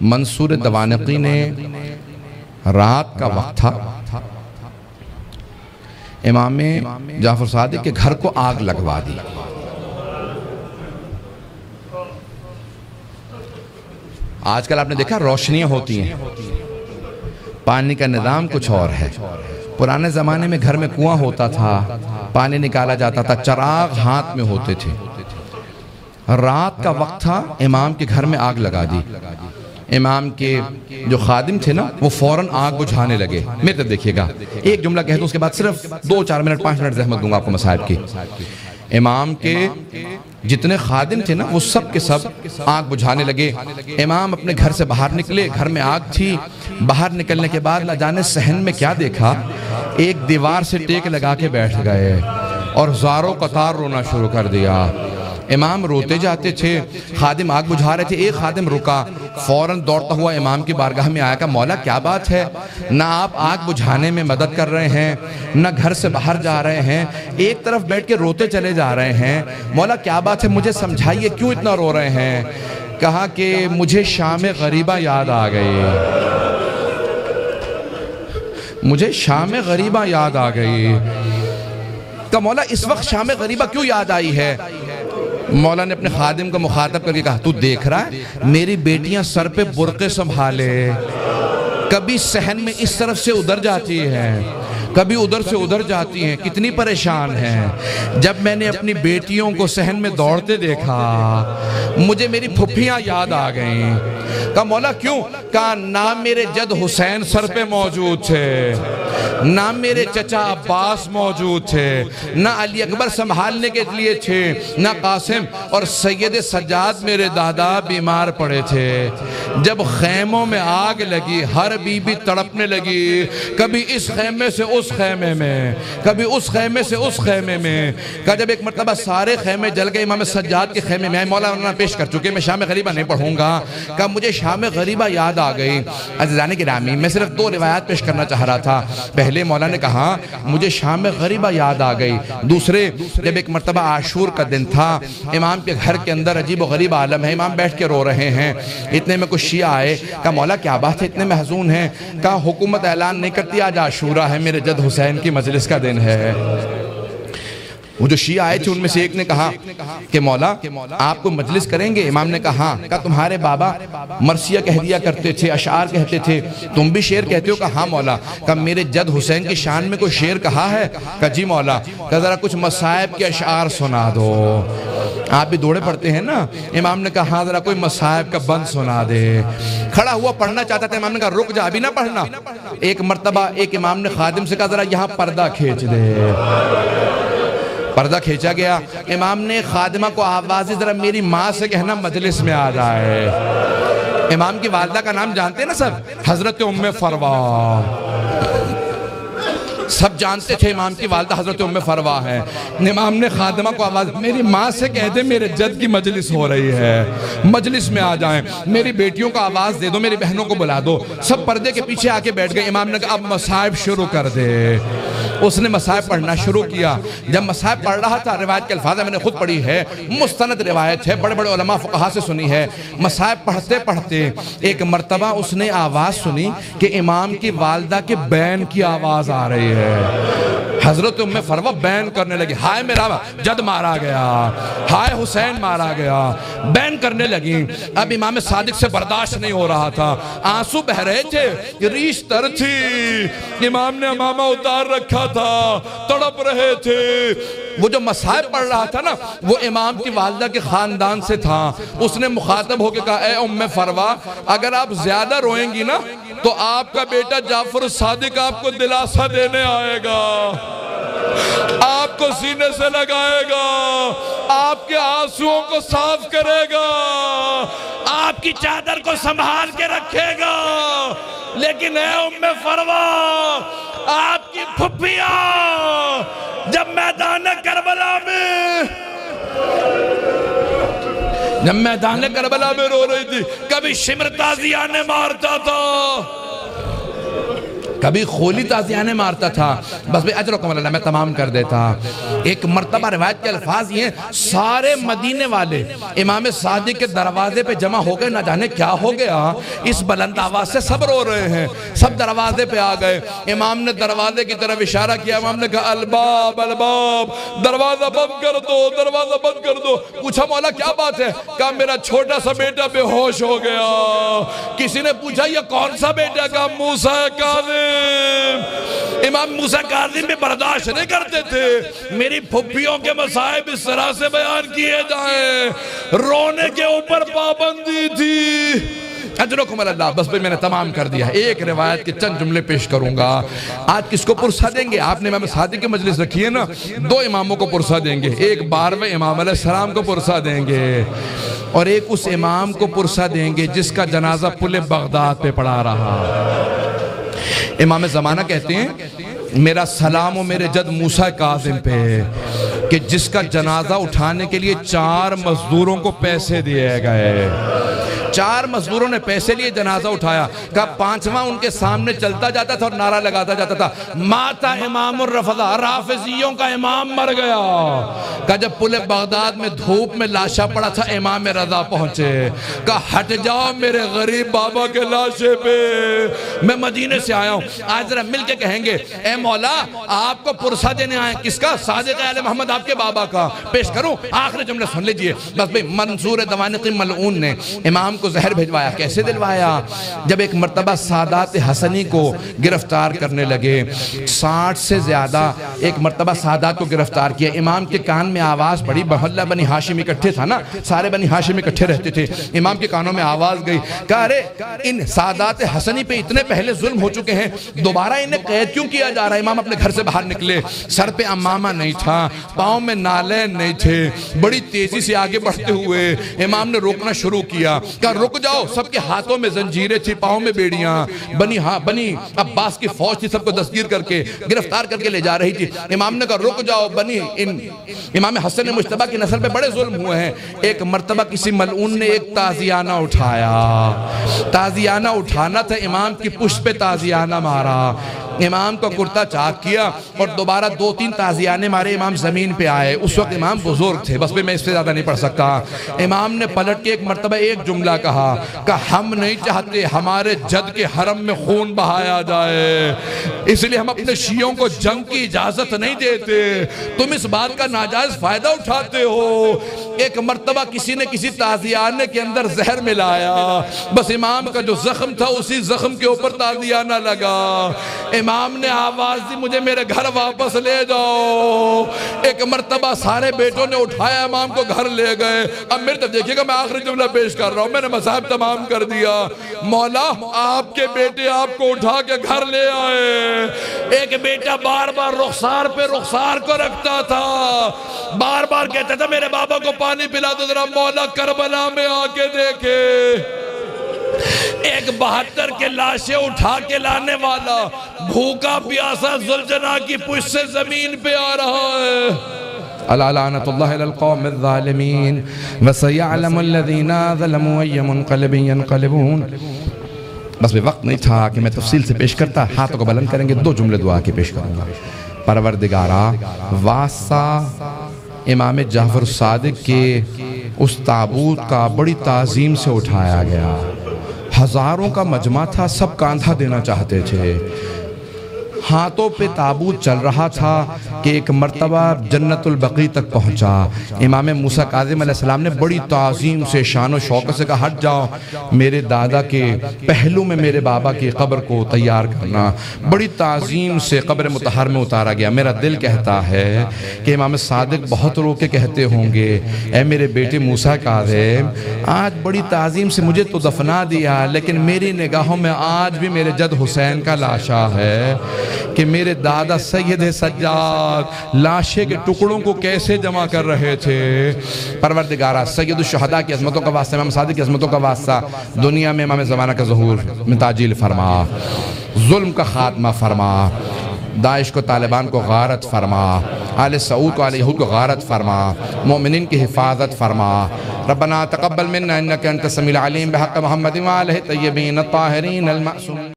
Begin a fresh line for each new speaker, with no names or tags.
منصور دوانقی نے رات کا وقت تھا، امام جعفر صادق کے گھر کو آگ لگوا دی۔ آج کل آپ نے دیکھا روشنیاں ہوتی ہیں، پانی کا نظام کچھ اور ہے۔ پرانے زمانے میں گھر میں کنواں ہوتا تھا، پانی نکالا جاتا تھا، چراغ ہاتھ میں ہوتے تھے۔ رات کا وقت تھا، امام کے گھر میں آگ لگا دی۔ امام کے جو خادم تھے نا وہ فوراً آگ بجھانے لگے۔ میرے طرف دیکھیے گا، ایک جملہ کہہ دوں اس کے بعد صرف 2-4 منٹ 5 منٹ زحمت دوں گا آپ کو مصائب کی۔ امام کے جتنے خادم تھے نا وہ سب کے سب آگ بجھانے لگے۔ امام اپنے گھر سے باہر نکلے، گھر میں آگ تھی۔ باہر نکلنے کے بعد نہ جانے صحن میں کیا دیکھا، ایک دیوار سے ٹیک لگا کے بیٹھ گئے اور زاروں قطار رونا شروع کر دیا۔ امام روتے جاتے تھے، خادم آگ بجھا رہے تھے۔ ایک خادم رکا، فوراً دوڑتا ہوا امام کی بارگاہ میں آیا کہ مولا کیا بات ہے، نہ آپ آگ بجھانے میں مدد کر رہے ہیں، نہ گھر سے باہر جا رہے ہیں، ایک طرف بیٹھ کے روتے چلے جا رہے ہیں، مولا کیا بات ہے، مجھے سمجھائیے کیوں اتنا رو رہے ہیں؟ کہا کہ مجھے شام غریبہ یاد آ گئی، مجھے شام غریبہ یاد آ گئی۔ کہ مولا اس وقت شام غریبہ کیوں یاد آئی ہے؟ مولا نے اپنے خادم کو مخاطب کر کے کہا تو دیکھ رہا ہے میری بیٹیاں سر پہ برقع سنبھالے، کبھی صحن میں اس طرف سے ادھر جاتی ہیں، کبھی ادھر سے ادھر جاتی ہیں، کتنی پریشان ہیں۔ جب میں نے اپنی بیٹیوں کو صحن میں دوڑتے دیکھا مجھے میری پھپھیاں یاد آ گئیں۔ کہا مولا کیوں؟ کہا نہ میرے جد حسین سر پہ موجود تھے، نہ میرے چچا عباس موجود تھے، نہ علی اکبر سنبھالنے کے لیے تھے، نہ قاسم اور سید سجاد میرے دادا بیمار پڑے تھے۔ جب خیموں میں آگ لگی ہر بی بی تڑپنے لگی، کبھی اس خیمے سے اس خیمے میں، کبھی اس خیمے سے اس خیمے میں۔ کہا جب ایک مرتبہ سارے خیمے جل گئے، امام سجاد کے خیمے میں آئے، مولانا پیش کر چکے، میں شام غریبہ نہیں پڑھوں گا۔ کہا مجھے شام غریبہ یاد آ گئی۔ عزیزان گرامی میں صرف 2 روایات پیش کرنا چاہ رہا تھا۔ پہلے مولا نے کہا مجھے شام غریبہ یاد آ گئی۔ دوسرے جب ایک مرتبہ عاشور کا دن تھا، امام کے گھر کے اندر عجیب و غریب عالم ہے، امام بیٹھ کے رو رہے ہیں۔ اتنے میں کچھ شیعہ آئے، کہا مولا کیا بات ہے اتنے محزون ہیں؟ کہا حکومت اعلان نہیں کرتی آج عاشورہ ہے، میرے جد حسین کی مجلس کا دن ہے۔ وہ جو شیعہ آئے تھے ان میں سے ایک نے کہا کہ مولا آپ کو مجلس کریں گے؟ امام نے کہا ہاں۔ کہا تمہارے بابا مرثیہ کہہ دیا کرتے تھے، اشعار کہتے تھے، تم بھی شعر کہتے ہو؟ کہا ہاں مولا۔ کہا میرے جد حسین کی شان میں کوئی شعر کہا ہے؟ کہا جی مولا۔ کہا ذرا کچھ مصائب کے اشعار سنا دو، آپ بھی دوڑے پڑھتے ہیں نا۔ امام نے کہا ہاں ذرا کوئی مصائب کا بند سنا دے۔ کھڑا ہوا پڑھنا چاہتا تھا، امام نے کہا رک جا ابھی نہ پڑھنا۔ ایک مرتبہ ایک امام نے خادم سے کہا ذرا یہاں پردہ کھینچ دے۔ پردہ کھینچا گیا۔ امام نے خادمہ کو آوازی ذرا میری ماں سے کہنا مجلس میں آ جائے۔ امام کی والدہ کا نام جانتے ہیں نا سب، حضرت ام فروا، سب جانتے تھے امام کی والدہ حضرت ام فروا ہے۔ امام نے خادمہ کو آواز میری ماں سے کہہ دے میرے جد کی مجلس ہو رہی ہے، مجلس میں آ جائیں، میری بیٹیوں کو آواز دے دو، میری بہنوں کو بلا دو۔ سب پردے کے پیچھے آ کے بیٹھ گئے۔ امام نے کہا اب مصائب شروع کر دے۔ اس نے مصائب پڑھنا شروع کیا۔ جب مصائب پڑھ رہا تھا، روایت کے الفاظ میں نے خود پڑھی ہے، مستند روایت ہے، بڑے بڑے علماء فقہا سے سنی ہے۔ مصائب پڑھتے پڑھتے ایک مرتبہ اس نے آواز سنی کہ امام کی والدہ کے بین کی آواز آ رہی ہے۔ حضرت ام فروا بین کرنے لگی، ہائے میرا جد مارا گیا، ہائے حسین مارا گیا، بین کرنے لگی۔ اب امام صادق سے برداشت نہیں ہو رہا تھا، آنسو بہ رہے تھے، ریش تر تھی، امام نے امامہ اتار رکھا تھا، تڑپ رہے تھے۔ وہ جو مصائب پڑھ رہا تھا نا وہ امام کی والدہ کے خاندان سے تھا۔ اس نے مخاطب ہو کے کہا اے ام فروا اگر آپ زیادہ روئیں گی نا تو آپ کا بیٹا جعفر صادق آپ کو دلاسا دینے آئے گا، آپ کو سینے سے لگائے گا، آپ کے آنسوؤں کو صاف کرے گا، آپ کی چادر کو سنبھال کے رکھے گا۔ لیکن اے ام فروا آپ کی پھپھیاں جب میدان کربلا میں رو رہی تھی، کبھی شمر تازیانیں مارتا تھا، کبھی خولی تازیانے مارتا تھا. بس بھئی اجرکم اللہ، میں تمام کر دیتا. ایک مرتبہ روایت کے الفاظ یہ ہیں، سارے مدینے والے امام صادق کے دروازے پہ جمع ہو گئے. نہ جانے کیا ہو گیا، اس بلند آواز سے سب رو رہے ہیں. سب دروازے پہ آ گئے. امام نے دروازے کی طرف اشارہ کیا. امام نے کہا الباب الباب، دروازہ بند کر دو، دروازہ بند کر دو. پوچھا مولا کیا بات ہے؟ کہا میرا چھوٹا سا بیٹا بے ہوش ہو گیا. کسی نے پوچھا یہ کون سا بیٹا؟ کہا موسیٰ کاظم. امام موسیٰ کاظم بھی برداشت نہیں کرتے تھے میری پھپھیوں کے مصائب اس طرح سے بیان کیے جائیں. رونے کے اوپر پابندی تھی. اجرکم اللہ. بس بھی میں نے تمام کر دیا. ایک روایت کے چند جملے پیش کروں گا. آج کس کو پرسہ دیں گے؟ آپ نے امام صادق کی مجلس رکھی ہے نا، دو اماموں کو پرسہ دیں گے. ایک 12ویں امام علیہ السلام کو پرسہ دیں گے، اور ایک اس امام کو پرسہ دیں گے جس کا جنازہ پل بغداد پہ پڑا رہا. امام زمانہ کہتے ہیں میرا سلام و میرے جد موسیٰ کاظم پہ، کہ جس کا جنازہ اٹھانے کے لیے 4 مزدوروں کو پیسے دیے گئے. 4 مزدوروں نے پیسے لیے جنازہ اٹھایا. کہا 5واں ان کے سامنے چلتا جاتا تھا اور نعرہ لگاتا جاتا تھا ماتا امام الرفضہ، رافضیوں کا امام مر گیا. کہا جب پل بغداد میں دھوپ میں لاشا پڑا تھا امام رضا پہنچے. کہا ہٹ جاؤ میرے غریب بابا کے لاشے پہ، میں مدینے سے آیا ہوں. آج ذرا مل کے کہیں گے اے مولا آپ کو پرسہ دینے آئے. کس کا؟ صادق آل محمد آپ کے بابا کا. پیش کروں؟ آخری جملے سن لیجئے. بس بھئی منصور دوانقی ملعون نے امام کو زہر بھیجوایا. کیسے دلوایا؟ جب ایک مرتبہ سادات حسنی کو گرفتار کرنے لگے، 60 سے زیادہ ایک مرتبہ سادات کو گرفتار کیا. امام کے کان میں آواز پڑی. محلہ بنی ہاشم اکٹھے تھا نا، سارے بنی ہاشم اکٹھے رہتے تھے. امام کے کانوں میں آواز گئی. کہا ارے ان سادات حسنی پہ اتنے پہلے ظلم ہو چکے ہیں، دوبارہ انہیں قید کیوں کیا جا رہا ہے؟ امام اپنے گھر سے باہر نکلے. سر پہ امامہ نہیں تھا، پاؤں میں نالین نہیں تھے. بڑی تیزی سے آگے بڑھتے ہوئے امام نے روکنا شروع کیا. کہا رک جاؤ. سب کے ہاتھوں میں زنجیریں تھی، پاؤں میں بیڑیاں. بنی عباس کی فوج تھی، سب کو دستگیر کر کے گرفتار کر کے لے جا رہی تھی. امام نے کہا رک جاؤ. امام حسن مجتبیٰ کی نسل پہ بڑے ظلم ہوئے ہیں. ایک مرتبہ کسی ملعون نے ایک تازیانہ اٹھایا. تازیانہ اٹھانا تھا، امام کی پشت پہ تازیانہ مارا. امام کو کرتا چاک کیا اور دوبارہ 2-3 تازیانے مارے. امام زمین پہ آئے. اس وقت امام بزرگ تھے. بس میں اس سے زیادہ نہیں پڑھ سکتا. امام نے پلٹ کے ایک مرتبہ ایک جملہ کہا کہ ہم نہیں چاہتے ہمارے جد کے حرم میں خون بہایا جائے، اس لیے ہم اپنے شیعوں کو جنگ کی اجازت نہیں دیتے. تم اس بات کا ناجائز فائدہ اٹھاتے ہو. ایک مرتبہ کسی نے کسی تازیانے کے اندر زہر ملایا. بس امام کا جو زخم تھا اسی زخم کے اوپر تازیانہ لگا. امام نے آواز دی مجھے میرے گھر واپس لے جاؤ. ایک مرتبہ سارے بیٹوں نے اٹھایا امام کو گھر لے گئے. اب میرے طرف دیکھیے گا، میں آخری جملہ پیش کر رہا ہوں. میں نے مصائب تمام کر دیا. مولا آپ کے بیٹے آپ کو اٹھا کے گھر لے آئے. ایک بیٹا بار بار رخسار پہ رخسار کو رکھتا تھا، بار بار کہتا تھا میرے بابا کو پانی پلا دو ذرا، مولا کربلا میں آ کے دیکھے. ایک 72 کے لاشیں اٹھا کے لانے والا بھوکا پیاسا ذوالجناح کی پشت سے زمین پہ آ رہا ہے. الا لعنت اللہ علی القوم الظالمین وسیعلم الذین ظلموا ای منقلب ینقلبون. بس بھی وقت نہیں تھا کہ میں تفصیل سے پیش کرتا. ہاتھوں کو بلند کریں گے. 2 جملے دعا کے پیش کروں گا. پروردگارا، واسطہ امام جعفر الصادق کے اس تابوت کا بڑی تعظیم سے اٹھایا گیا. ہزاروں کا مجمع تھا، سب کاندھا دینا چاہتے تھے. ہاتھوں پہ تابوت چل رہا تھا کہ ایک مرتبہ جنت البقیع تک پہنچا. امام موسیٰ کاظم علیہ السلام نے بڑی تعظیم سے شان و شوق سے کہا ہٹ جاؤ، میرے دادا کے پہلو میں میرے بابا کی قبر کو تیار کرنا. بڑی تعظیم سے قبر مطہر میں اتارا گیا. میرا دل کہتا ہے کہ امام صادق بہت رو کے کہتے ہوں گے اے میرے بیٹے موسیٰ کاظم، آج بڑی تعظیم سے مجھے تو دفنا دیا، لیکن میری نگاہوں میں آج بھی میرے جد حسین کا لاشا ہے کہ میرے دادا سید سجاد لاشے کے ٹکڑوں کو کیسے جمع کر رہے تھے. پروردگارہ، سید الشہداء کی عظمتوں کا واسطہ، امام صادق کی عظمتوں کا واسطہ، دنیا میں امام زمانہ کا ظہور میں تعجیل فرما، ظلم کا خاتمہ فرما، داعش کو طالبان کو غارت فرما، آل سعود کو آل یہود کو غارت فرما، مومنین کی حفاظت فرما. ربنا تقبل منا انك انت السميع العليم بحق محمد وآله الطيبين الطاهرين المعصومين.